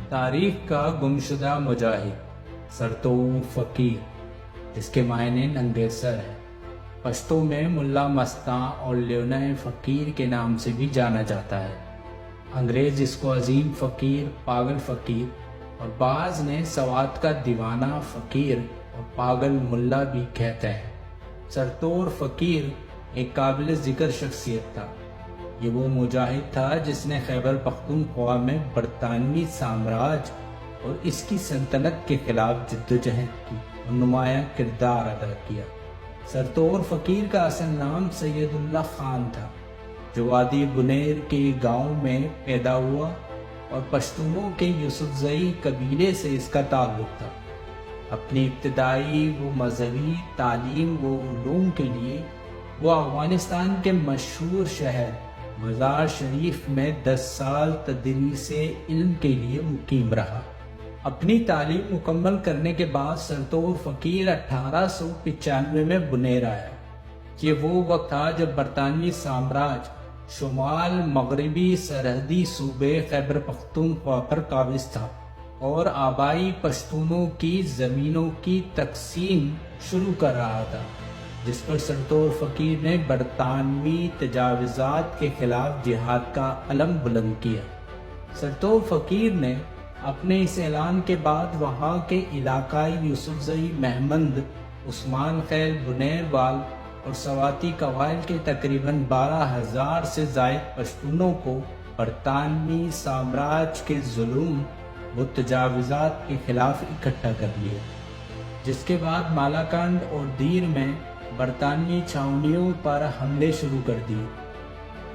تاریخ کا گمشدہ مجاہد سرتور فقیر، جس کے معنی ننگیسر ہے، پشتو میں ملا مستاں اور لیونہ فقیر کے نام سے بھی جانا جاتا ہے۔ انگریز اس کو عظیم فقیر، پاگل فقیر اور بعض نے سوات کا دیوانہ فقیر اور پاگل ملا بھی کہتے ہیں۔ سرتور فقیر ایک قابل ذکر شخصیت تھا۔ یہ وہ مجاہد تھا جس نے خیبر پختونخوا میں برطانوی سامراج اور اس کی سلطنت کے خلاف جدوجہد کی اور نمایاں کردار ادا کیا۔ سرتور فقیر کا اصل نام سید اللہ خان تھا، جو وادی بنیر کے گاؤں میں پیدا ہوا اور پشتونوں کے یوسفزئی قبیلے سے اس کا تعلق تھا۔ اپنی ابتدائی و مذہبی تعلیم و علوم کے لیے وہ افغانستان کے مشہور شہر مزار شریف میں 10 سال تدریس علم کے لیے مقیم رہا۔ اپنی تعلیم مکمل کرنے کے بعد سرتور فقیر 1895 میں بنیر آیا۔ یہ وہ وقت تھا جب برطانوی سامراج شمال مغربی سرحدی صوبے خیبر پختونخوا پر قابض تھا اور آبائی پشتونوں کی زمینوں کی تقسیم شروع کر رہا تھا، جس پر سرتور فقیر نے برطانوی تجاوزات کے خلاف جہاد کا علم بلند کیا۔ سرتور فقیر نے اپنے اس اعلان کے بعد وہاں کے علاقائی یوسفزئی مہمند، عثمان خیل بنیر وال اور سواتی قبائل کے تقریباً 12,000 سے زائد پشتونوں کو برطانوی سامراج کے ظلم و تجاوزات کے خلاف اکٹھا کر لیا، جس کے بعد مالاکنڈ اور دیر میں برطانوی چھاؤنیوں پر حملے شروع کر دیے۔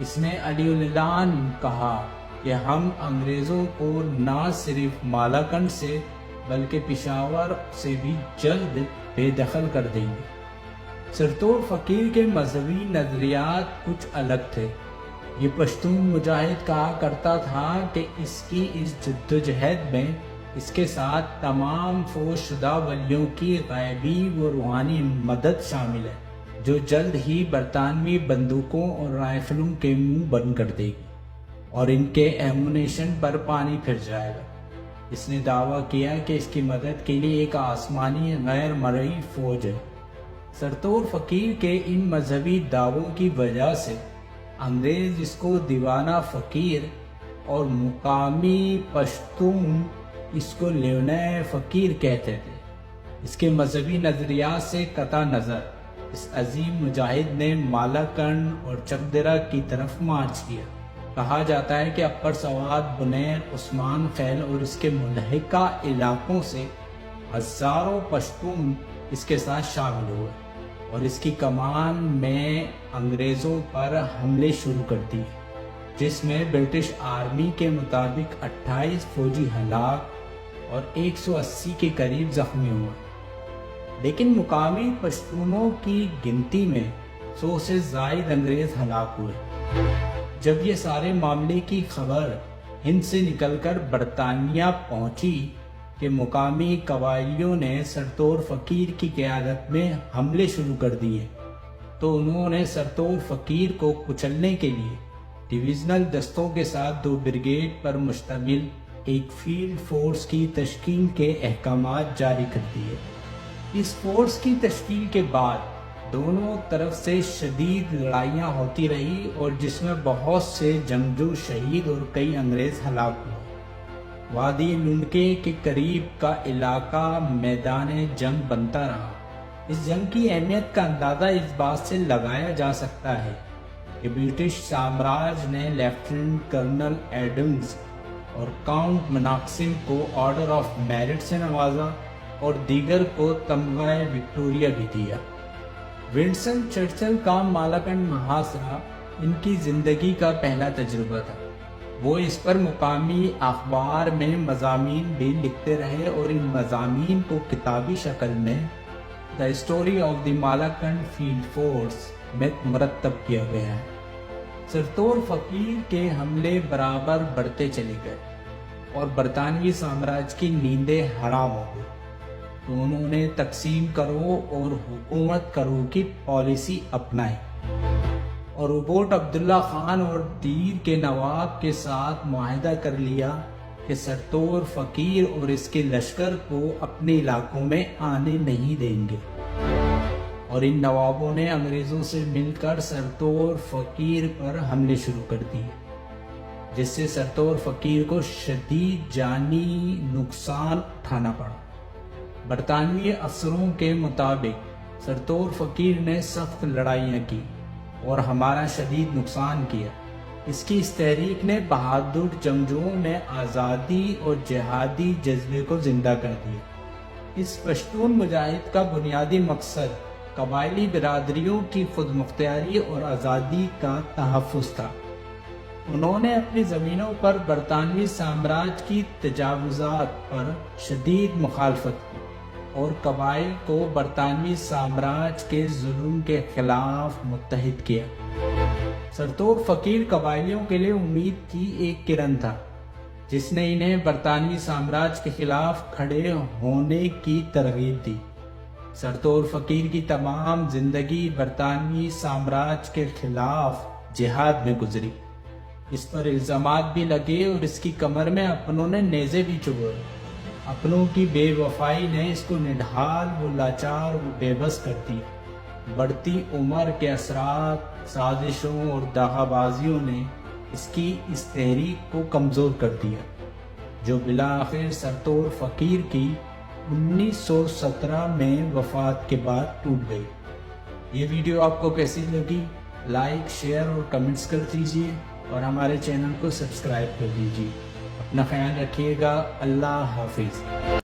اس نے علی الاعلان کہا کہ ہم انگریزوں کو نہ صرف مالاکنڈ سے بلکہ پشاور سے بھی جلد بے دخل کر دیں گے۔ سرتور فقیر کے مذہبی نظریات کچھ الگ تھے۔ یہ پشتون مجاہد کہا کرتا تھا کہ اس کی اس جدوجہد میں اس کے ساتھ تمام فوت شدہ ولیوں کی غیبی و روحانی مدد شامل ہے، جو جلد ہی برطانوی بندوقوں اور رائفلوں کے منہ بند کر دے گی اور ان کے ایمونیشن پر پانی پھر جائے گا۔ اس نے دعویٰ کیا کہ اس کی مدد کے لیے ایک آسمانی غیر مرئی فوج ہے۔ سرتور فقیر کے ان مذہبی دعووں کی وجہ سے انگریز اس کو دیوانہ فقیر اور مقامی پشتون اس کو لیونہ فقیر کہتے تھے۔ اس کے مذہبی نظریات سے قطع نظر اس عظیم مجاہد نے مالاکنڈ اور چکدرہ کی طرف مارچ کیا۔ کہا جاتا ہے کہ اپر سوات، بنیر، عثمان خیل اور اس کے ملحقہ علاقوں سے ہزاروں پشتون اس کے ساتھ شامل ہوئے اور اس کی کمان میں انگریزوں پر حملے شروع کر دیے، جس میں برٹش آرمی کے مطابق 28 فوجی ہلاک اور 180 کے قریب زخمی ہوئے، لیکن مقامی پشتونوں کی گنتی میں 100 سے زائد انگریز ہلاک ہوئے۔ جب یہ سارے معاملے کی خبر ہند سے نکل کر برطانیہ پہنچی کہ مقامی قبائلیوں نے سرتور فقیر کی قیادت میں حملے شروع کر دیے، تو انہوں نے سرتور فقیر کو کچلنے کے لیے ڈویژنل دستوں کے ساتھ 2 بریگیڈ پر مشتمل ایک فیلڈ فورس کی تشکیل کے احکامات جاری کر دیے۔ اس فورس کی تشکیل کے بعد دونوں طرف سے شدید لڑائیاں ہوتی رہی اور جس میں بہت سے جنگجو شہید اور کئی انگریز ہلاک ہوئے۔ وادی لنڈکے کے قریب کا علاقہ میدان جنگ بنتا رہا۔ اس جنگ کی اہمیت کا اندازہ اس بات سے لگایا جا سکتا ہے کہ برٹش سامراج نے لیفٹیننٹ کرنل ایڈمز اور کاؤنٹ مناکسم کو آرڈر آف میرٹ سے نوازا اور دیگر کو تمغہ وکٹوریہ بھی دیا۔ ونسٹن چرچل کا مالاکنڈ محاصرہ ان کی زندگی کا پہلا تجربہ تھا۔ وہ اس پر مقامی اخبار میں مضامین بھی لکھتے رہے اور ان مضامین کو کتابی شکل میں the story of the Malakand field force میں مرتب کیا گیا ہے۔ سرتور فقیر کے حملے برابر بڑھتے چلے گئے اور برطانوی سامراج کی نیندیں حرام ہو گئی، تو انہوں نے تقسیم کرو اور حکومت کرو کی پالیسی اپنائی اور روبوٹ عبداللہ خان اور دیر کے نواب کے ساتھ معاہدہ کر لیا کہ سرتور فقیر اور اس کے لشکر کو اپنے علاقوں میں آنے نہیں دیں گے، اور ان نوابوں نے انگریزوں سے مل کر سرتور فقیر پر حملے شروع کر دیے، جس سے سرتور فقیر کو شدید جانی نقصان اٹھانا پڑا۔ برطانوی افسروں کے مطابق سرتور فقیر نے سخت لڑائیاں کی اور ہمارا شدید نقصان کیا۔ اس کی اس تحریک نے بہادر جنگجوؤں میں آزادی اور جہادی جذبے کو زندہ کر دیا۔ اس پشتون مجاہد کا بنیادی مقصد قبائلی برادریوں کی خود مختاری اور آزادی کا تحفظ تھا۔ انہوں نے اپنی زمینوں پر برطانوی سامراج کی تجاوزات پر شدید مخالفت کی اور قبائل کو برطانوی سامراج کے ظلم کے خلاف متحد کیا۔ سرتور فقیر قبائلیوں کے لیے امید کی ایک کرن تھا، جس نے انہیں برطانوی سامراج کے خلاف کھڑے ہونے کی ترغیب دی۔ سرتور فقیر کی تمام زندگی برطانوی سامراج کے خلاف جہاد میں گزری۔ اس پر الزامات بھی لگے اور اس کی کمر میں اپنوں نے نیزے بھی چبھوئے۔ اپنوں کی بے وفائی نے اس کو نڈھال و لاچار و بے بس کر دیا۔ بڑھتی عمر کے اثرات، سازشوں اور دغا بازیوں نے اس کی اس تحریک کو کمزور کر دیا، جو بالآخر سرتور فقیر کی 1917 میں وفات کے بعد ٹوٹ گئی۔ یہ ویڈیو آپ کو کیسی لگی؟ لائک، شیئر اور کمنٹس کر دیجیے اور ہمارے چینل کو سبسکرائب کر دیجیے۔ اپنا خیال رکھیے گا۔ اللہ حافظ۔